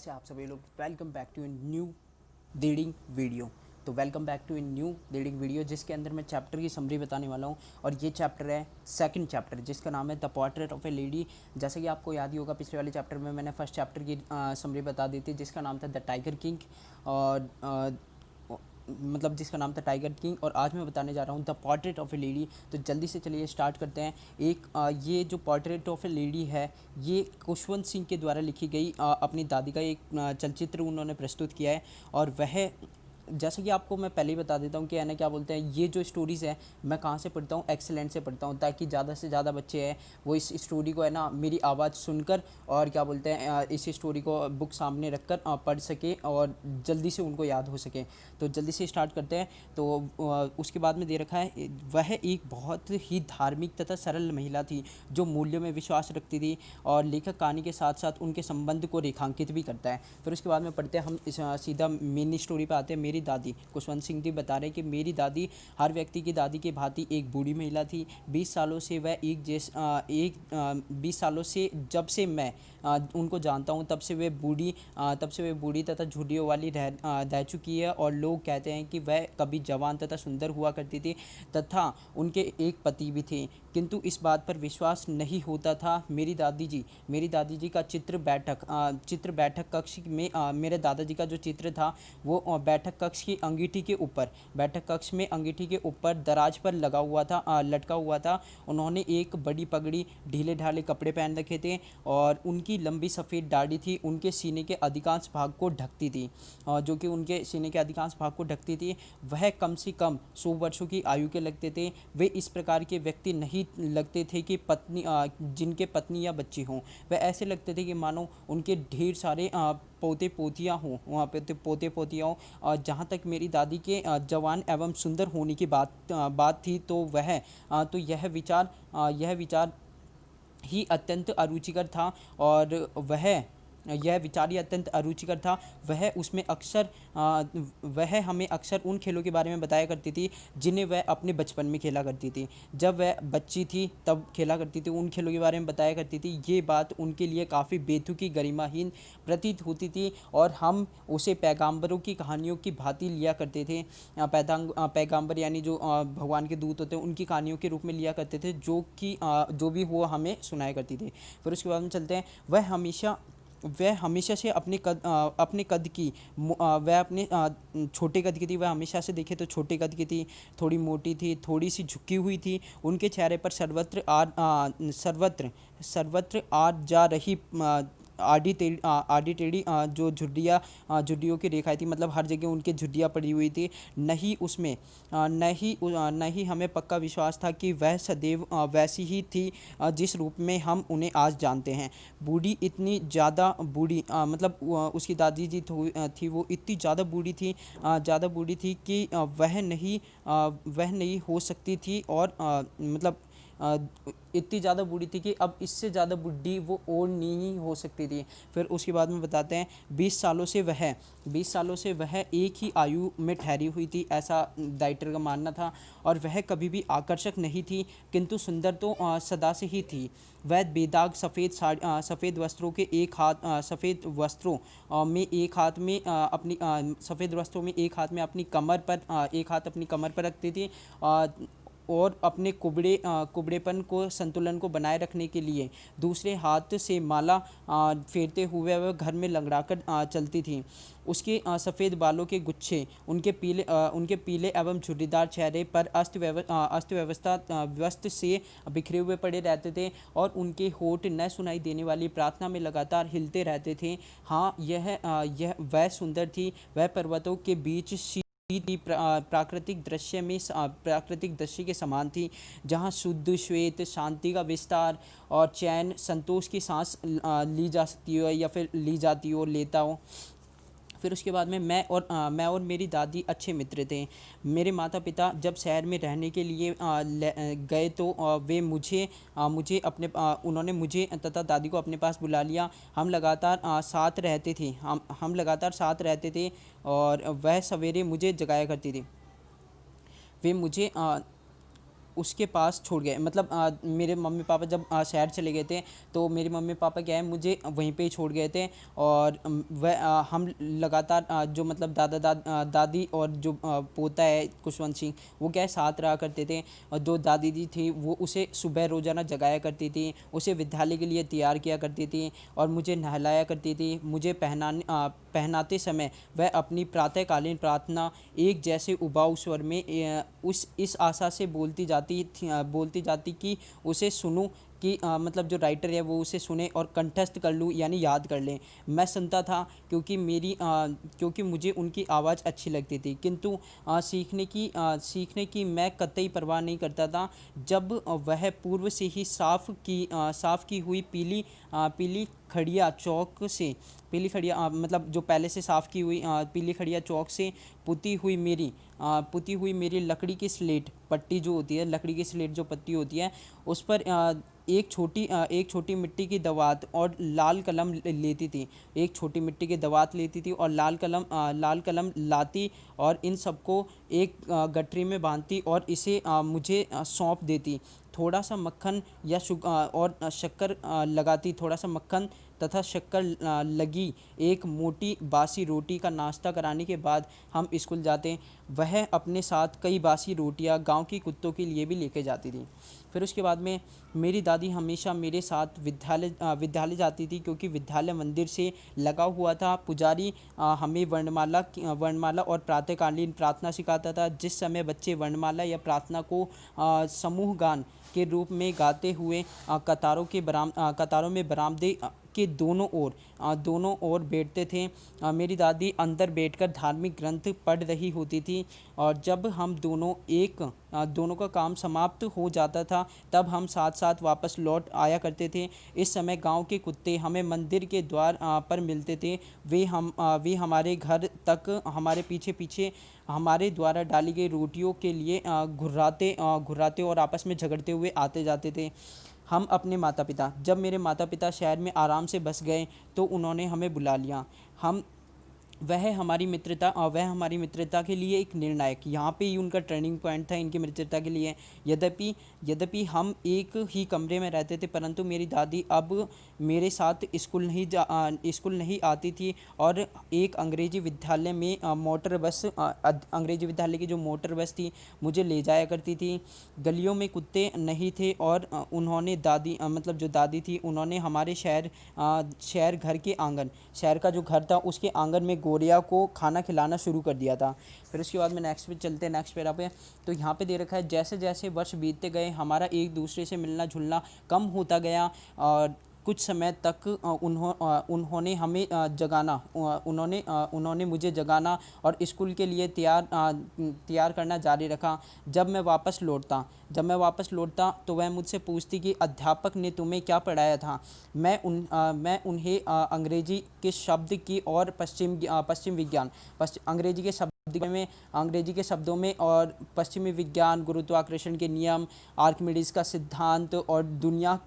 से आप सभी लोग welcome back to new reading video. तो welcome back to new reading video जिसके अंदर मैं चैप्टर की समरी बताने वाला हूँ। और ये चैप्टर है सेकंड चैप्टर जिसका नाम है the portrait of A lady. जैसे कि आपको याद ही होगा, पिछले वाले चैप्टर में मैंने फर्स्ट चैप्टर की समरी बता दी थी जिसका नाम था द टाइगर किंग। और मतलब जिसका नाम था टाइगर किंग। और आज मैं बताने जा रहा हूँ the portrait of A lady. तो जल्दी से चलिए स्टार्ट करते हैं। ये जो पोर्ट्रेट ऑफ ए लेडी है, ये खुशवंत सिंह के द्वारा लिखी गई अपनी दादी का एक चलचित्र उन्होंने प्रस्तुत किया है। और वह, जैसे कि आपको मैं पहले ही बता देता हूँ कि है ना क्या बोलते हैं, ये जो स्टोरीज़ है मैं कहाँ से पढ़ता हूँ, एक्सेलेंट से पढ़ता हूँ, ताकि ज़्यादा से ज़्यादा बच्चे हैं वो इस स्टोरी को है ना मेरी आवाज़ सुनकर और क्या बोलते हैं इस स्टोरी को बुक सामने रखकर पढ़ सके और जल्दी से उनको याद हो सके। तो जल्दी से स्टार्ट करते हैं। तो उसके बाद में दे रखा है, वह एक बहुत ही धार्मिक तथा सरल महिला थी जो मूल्यों में विश्वास रखती थी। और लेखक कहानी के साथ साथ उनके संबंध को रेखांकित भी करता है। फिर उसके बाद में पढ़ते हैं हम सीधा मेन स्टोरी पे आते हैं। मेरी दादी, खुशवंत सिंह जी बता रहे हैं कि मेरी दादी हर व्यक्ति की दादी की भांति एक बूढ़ी महिला थी। 20 सालों से वह एक जैस एक 20 सालों से जब से मैं उनको जानता हूँ तब से वे बूढ़ी तथा झुर्रियों वाली रह चुकी है। और लोग कहते हैं कि वह कभी जवान तथा सुंदर हुआ करती थी तथा उनके एक पति भी थे, किंतु इस बात पर विश्वास नहीं होता था। मेरी दादी जी का चित्र बैठक कक्ष में मेरे दादाजी का जो चित्र था वो बैठक कक्ष में अंगीठी के ऊपर दराज पर लटका हुआ था। उन्होंने एक बड़ी पगड़ी, ढीले ढाले कपड़े पहन रखे थे और उनकी लंबी सफ़ेद दाढ़ी थी उनके सीने के अधिकांश भाग को ढकती थी। जो कि उनके सीने के अधिकांश भाग को ढकती थी। वह कम से कम 100 वर्षों की आयु के लगते थे। वे इस प्रकार के व्यक्ति नहीं लगते थे कि जिनके पत्नी या बच्चे हों। वह ऐसे लगते थे कि मानो उनके ढेर सारे पोते पोतियाँ हों, वहाँ पे तो पोते पोतियाँ हों। और जहाँ तक मेरी दादी के जवान एवं सुंदर होने की बात थी, तो यह विचार ही अत्यंत अरुचिकर था। और यह विचार ही अत्यंत अरुचिकर था। वह उसमें अक्सर वह हमें अक्सर उन खेलों के बारे में बताया करती थी जिन्हें वह अपने बचपन में खेला करती थी। जब वह बच्ची थी तब खेला करती थी, उन खेलों के बारे में बताया करती थी। ये बात उनके लिए काफ़ी बेतुकी गरिमाहीन प्रतीत होती थी और हम उसे पैगंबरों की कहानियों की भांति लिया करते थे। पैगंबर यानी जो भगवान के दूत होते हैं, उनकी कहानियों के रूप में लिया करते थे, जो भी वो हमें सुनाया करती थी। फिर उसके बाद में चलते हैं। वह हमेशा से अपने कद की वह अपने छोटे कद की थी। वह हमेशा से देखे तो छोटे कद की थी, थोड़ी मोटी थी, थोड़ी सी झुकी हुई थी। उनके चेहरे पर सर्वत्र आ जा रही जो झुर्रियों की रेखाएं थी, मतलब हर जगह उनके झुर्रियाँ पड़ी हुई थी। न ही हमें पक्का विश्वास था कि वह सदैव वैसी ही थी जिस रूप में हम उन्हें आज जानते हैं। बूढ़ी इतनी ज़्यादा बूढ़ी मतलब उसकी दादी जी थी, वो इतनी ज़्यादा बूढ़ी थी कि वह नहीं हो सकती थी। और मतलब अ, इतनी ज़्यादा बूढ़ी थी कि अब इससे ज़्यादा बूढ़ी वो और नहीं हो सकती थी। फिर उसके बाद में बताते हैं, 20 सालों से वह एक ही आयु में ठहरी हुई थी, ऐसा राइटर का मानना था। और वह कभी भी आकर्षक नहीं थी, किंतु सुंदर तो सदा से ही थी। वह बेदाग सफ़ेद वस्त्रों के एक हाथ सफ़ेद वस्त्रों में एक हाथ में अपनी सफ़ेद वस्त्रों में एक हाथ में अपनी कमर पर एक हाथ अपनी कमर पर रखती थी। और अपने कुबड़ेपन को संतुलन को बनाए रखने के लिए दूसरे हाथ से माला फेरते हुए वह घर में लंगड़ाकर चलती थी। उसके सफ़ेद बालों के गुच्छे उनके पीले एवं झुर्रीदार चेहरे पर व्यस्त से बिखरे हुए पड़े रहते थे। और उनके होठ न सुनाई देने वाली प्रार्थना में लगातार हिलते रहते थे। हाँ, यह वह सुंदर थी। वह पर्वतों के बीच प्राकृतिक दृश्य के समान थी, जहाँ शुद्ध श्वेत शांति का विस्तार और चैन संतोष की सांस ली जा सकती हो या फिर ली जाती हो लेता हो। फिर उसके बाद में मैं और मेरी दादी अच्छे मित्र थे। मेरे माता पिता जब शहर में रहने के लिए गए तो वे उन्होंने मुझे तथा दादी को अपने पास बुला लिया। हम लगातार साथ रहते थे और वह सवेरे मुझे जगाया करती थी। वे मुझे उसके पास छोड़ गए। मतलब मेरे मम्मी पापा जब शहर चले गए थे तो मेरे मम्मी पापा क्या है मुझे वहीं पे ही छोड़ गए थे। और हम लगातार जो मतलब दादी और जो पोता है खुशवंत सिंह, वो क्या है साथ रहा करते थे। और जो दादी जी थी वो उसे सुबह रोज़ाना जगाया करती थी, उसे विद्यालय के लिए तैयार किया करती थी और मुझे नहलाया करती थी। मुझे पहनाते समय वह अपनी प्रातःकालीन प्रार्थना एक जैसे उबाऊ स्वर में उस इस आशा से बोलती जाती कि उसे सुनूं, कि मतलब जो राइटर है वो उसे सुने और कंठस्थ कर लूँ यानी याद कर लें। मैं सुनता था क्योंकि मुझे उनकी आवाज़ अच्छी लगती थी, किंतु सीखने की मैं कतई परवाह नहीं करता था। जब वह पूर्व से ही साफ़ की हुई पीली खड़िया चौक से पीली खड़िया मतलब जो पहले से साफ़ की हुई पीली खड़िया चौक से पुती हुई मेरी लकड़ी की स्लेट पट्टी जो होती है, लकड़ी की स्लेट जो पट्टी होती है, उस पर एक छोटी मिट्टी की दवात और लाल कलम लेती थी। एक छोटी मिट्टी की दवात लेती थी और लाल कलम लाती और इन सबको एक गठरी में बांधती और इसे मुझे सौंप देती। थोड़ा सा मक्खन और शक्कर लगाती। थोड़ा सा मक्खन तथा शक्कर लगी एक मोटी बासी रोटी का नाश्ता कराने के बाद हम स्कूल जाते। वह अपने साथ कई बासी रोटियां गांव के कुत्तों के लिए भी लेके जाती थी। फिर उसके बाद में मेरी दादी हमेशा मेरे साथ विद्यालय जाती थी, क्योंकि विद्यालय मंदिर से लगा हुआ था। पुजारी हमें वर्णमाला और प्रातःकालीन प्रार्थना सिखाता था। जिस समय बच्चे वर्णमाला या प्रार्थना को समूह गान के रूप में गाते हुए कतारों में बरामदे के दोनों ओर बैठते थे। मेरी दादी अंदर बैठकर धार्मिक ग्रंथ पढ़ रही होती थी। और जब हम दोनों का काम समाप्त हो जाता था तब हम साथ साथ वापस लौट आया करते थे। इस समय गांव के कुत्ते हमें मंदिर के द्वार पर मिलते थे। वे हमारे घर तक हमारे पीछे पीछे हमारे द्वारा डाली गई रोटियों के लिए घुर्राते और आपस में झगड़ते हुए आते जाते थे। जब मेरे माता पिता शहर में आराम से बस गए तो उन्होंने हमें बुला लिया। हम वह हमारी मित्रता के लिए एक निर्णायक, यहाँ पे ही उनका टर्निंग पॉइंट था इनकी मित्रता के लिए। यद्यपि हम एक ही कमरे में रहते थे, परंतु मेरी दादी अब मेरे साथ स्कूल नहीं आती थी और एक अंग्रेजी विद्यालय में अंग्रेजी विद्यालय की जो मोटर बस थी मुझे ले जाया करती थी। गलियों में कुत्ते नहीं थे और मतलब जो दादी थी उन्होंने हमारे शहर का जो घर था उसके आंगन में गोरिया को खाना खिलाना शुरू कर दिया था। फिर उसके बाद में नेक्स्ट पे चलते हैं, नेक्स्ट पैरा पे। तो यहाँ पे दे रखा है, जैसे जैसे वर्ष बीतते गए हमारा एक दूसरे से मिलना जुलना कम होता गया। और कुछ समय तक उन्होंने हमें जगाना उन्होंने मुझे जगाना और स्कूल के लिए तैयार करना जारी रखा। जब मैं वापस लौटता तो वह मुझसे पूछती कि अध्यापक ने तुम्हें क्या पढ़ाया था। मैं उन्हें अंग्रेजी के शब्द की और पश्चिम विज्ञान अंग्रेजी के शब्दों में और पश्चिमी विज्ञान, गुरुत्वाकर्षण के नियम, आर्किमिडीज का सिद्धांत और दुनिया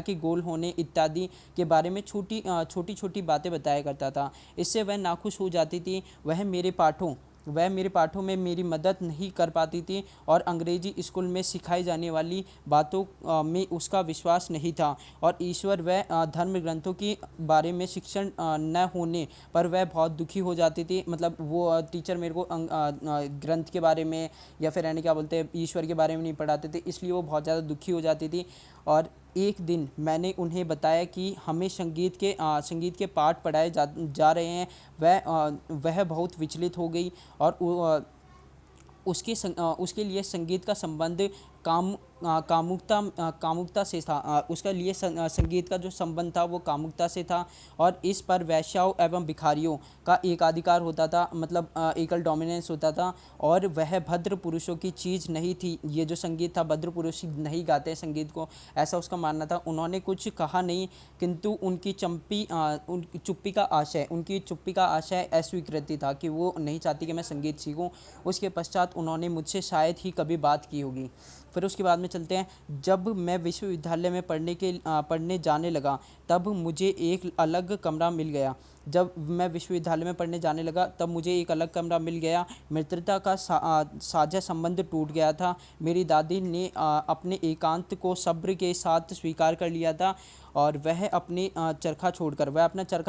के गोल होने इत्यादि के बारे में छोटी छोटी बातें बताया करता था। इससे वह नाखुश हो जाती थी। वह मेरे पाठों में मेरी मदद नहीं कर पाती थी और अंग्रेजी स्कूल में सिखाई जाने वाली बातों में उसका विश्वास नहीं था। और ईश्वर व धर्म ग्रंथों के बारे में शिक्षण न होने पर वह बहुत दुखी हो जाती थी। मतलब वो टीचर मेरे को ग्रंथ के बारे में या फिर यानी क्या बोलते हैं ईश्वर के बारे में नहीं पढ़ाते थे, इसलिए वो बहुत ज़्यादा दुखी हो जाती थी। और एक दिन मैंने उन्हें बताया कि हमें संगीत के पाठ पढ़ाए जा रहे हैं। वह बहुत विचलित हो गई और उसके लिए संगीत का संबंध कामुकता से था। उसके लिए संगीत का जो संबंध था वो कामुकता से था और इस पर वैश्याओं एवं भिखारियों का एकाधिकार होता था, मतलब एकल डोमिनेंस होता था। और वह भद्र पुरुषों की चीज़ नहीं थी। ये जो संगीत था, भद्र पुरुष नहीं गाते संगीत को, ऐसा उसका मानना था। उन्होंने कुछ कहा नहीं, किंतु उनकी चुप्पी का आशय अस्वीकृति था कि वो नहीं चाहती कि मैं संगीत सीखूं। उसके पश्चात उन्होंने मुझसे शायद ही कभी बात की होगी। फिर उसके बाद में चलते हैं, जब मैं विश्वविद्यालय में पढ़ने जाने लगा तब मुझे एक अलग कमरा मिल गया। जब मैं विश्वविद्यालय में पढ़ने जाने लगा तब मुझे एक अलग कमरा मिल गया। मित्रता का साझा संबंध टूट गया था। मेरी दादी ने अपने एकांत को सब्र के साथ स्वीकार कर लिया था और वह अपना चरखा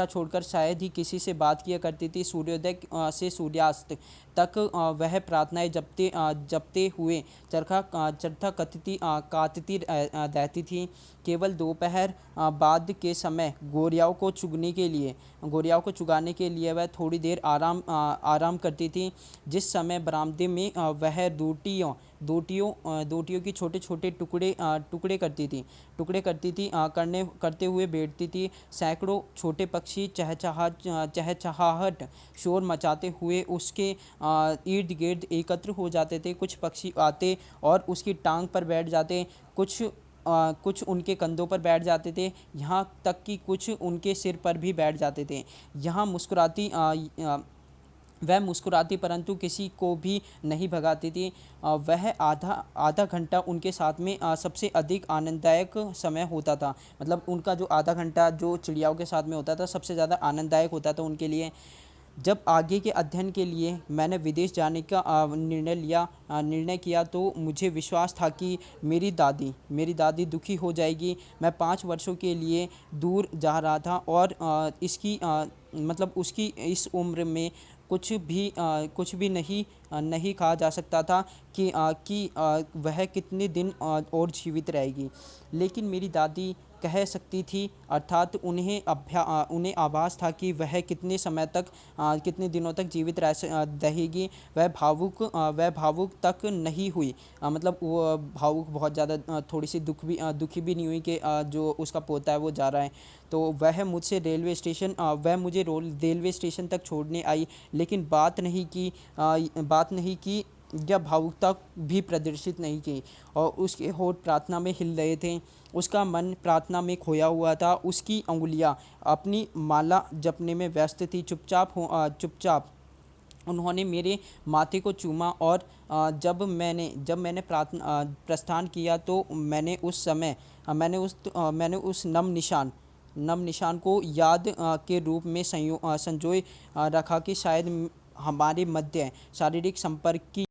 छोड़कर शायद ही किसी से बात किया करती थी। सूर्योदय से सूर्यास्त तक वह प्रार्थनाएं जपते हुए चरखा काटती रहती थी। केवल दोपहर बाद के समय गोरियाओं को चुगाने के लिए वह थोड़ी देर आराम करती थी। जिस समय बरामदे में वह रोटियों की छोटे छोटे टुकड़े करती थी करते हुए बैठती थी। सैकड़ों छोटे पक्षी चहचहाहट शोर मचाते हुए उसके इर्द गिर्द एकत्र हो जाते थे। कुछ पक्षी आते और उसकी टांग पर बैठ जाते, कुछ उनके कंधों पर बैठ जाते थे, यहाँ तक कि कुछ उनके सिर पर भी बैठ जाते थे। वह मुस्कुराती परंतु किसी को भी नहीं भगाती थी। वह आधा आधा घंटा उनके साथ में सबसे अधिक आनंददायक समय होता था। मतलब उनका जो आधा घंटा जो चिड़ियाओं के साथ में होता था सबसे ज़्यादा आनंददायक होता था उनके लिए। जब आगे के अध्ययन के लिए मैंने विदेश जाने का निर्णय किया तो मुझे विश्वास था कि मेरी दादी दुखी हो जाएगी। मैं 5 वर्षों के लिए दूर जा रहा था और मतलब उसकी इस उम्र में कुछ भी नहीं कहा जा सकता था कि वह कितने दिन और जीवित रहेगी। लेकिन मेरी दादी कह सकती थी, अर्थात उन्हें आभास था कि वह कितने दिनों तक जीवित रहेगी। वह भावुक तक नहीं हुई। मतलब वो भावुक बहुत ज़्यादा थोड़ी सी दुखी भी नहीं हुई कि जो उसका पोता है वो जा रहा है। तो वह मुझे रेलवे स्टेशन तक छोड़ने आई, लेकिन बात नहीं की या भावुकता भी प्रदर्शित नहीं की। और उसके होठ प्रार्थना में हिल रहे थे, उसका मन प्रार्थना में खोया हुआ था, उसकी अंगुलियां अपनी माला जपने में व्यस्त थी। चुपचाप उन्होंने मेरे माथे को चूमा और जब मैंने प्रस्थान किया तो मैंने उस नम निशान को याद के रूप में संजोए रखा कि शायद हमारे मध्य शारीरिक संपर्क की